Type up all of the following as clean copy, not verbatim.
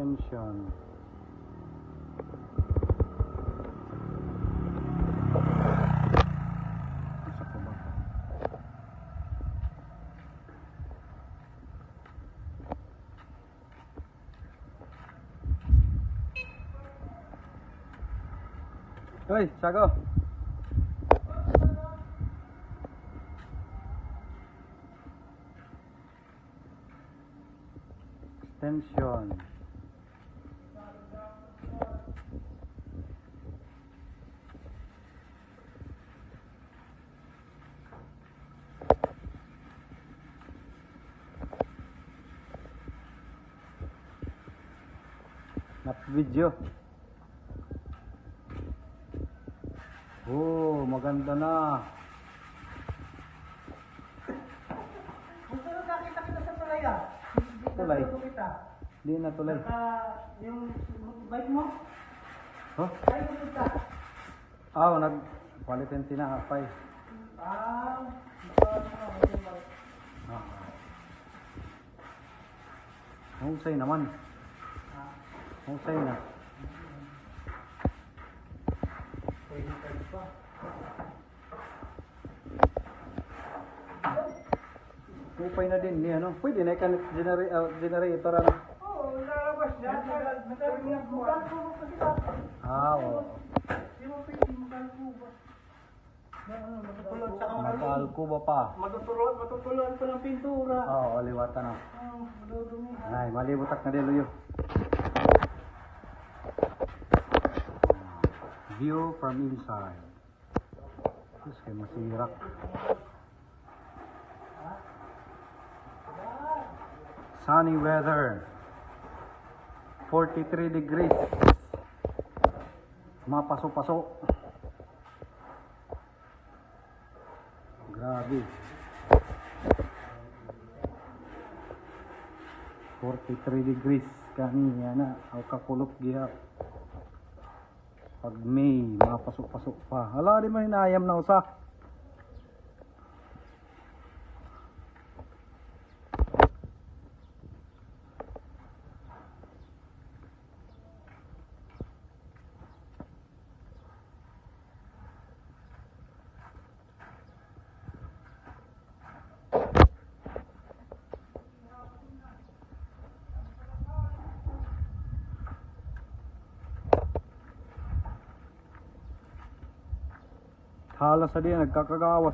Extension. Hoy, Sago. Extension. Nap video. Oh, maganda na. Gusto nyo nakita kita sa tulay ah? Tulay? Kita. Hindi na tulay. Yung bike mo? Oh? Ay, kita. Nag-quality tinahapay. Husay naman. Husay na. Upay na din ni ano. Pwede na ikan generator ano. Oo, lalabas yan. Mukhang kubo pa sila. Oo. Di mo pwede mukhang kubo. Matutulog sa kamay. Makalkuba pa. Matutulog pa ng pintura. Oo, liwatan na. Madudumi. Ay, malibutak na din luyo. View from inside. Terus kayak masirak. Sunny weather. 43 degrees. Mapaso-paso. Grabe. 43 degrees kaniya na. Aw kakulop giya. Pag May, mapasok-pasok pa. Hala, di man hinayam na usa. Halas sa diyan, nagkakagawas.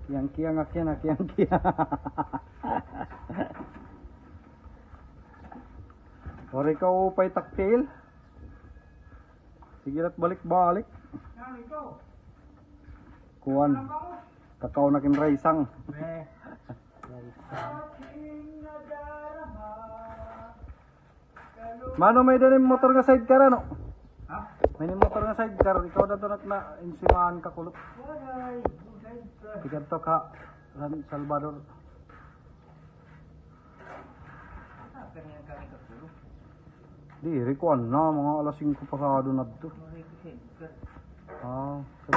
Kiyang-kiyang akyan, kiyang-kiyang. Ori ka upay taktil. Sige at balik-balik. Kuwan. Kakao na kinraisang. Mano may dalim motor nga sidecar ano? Ha? May motor nga sidecar, ikaw na doon na insimaan ka kulot. Walay. Tigan to ka San Salvador. Di, rikuan na mga alas 5 pasado na to. Ah, sa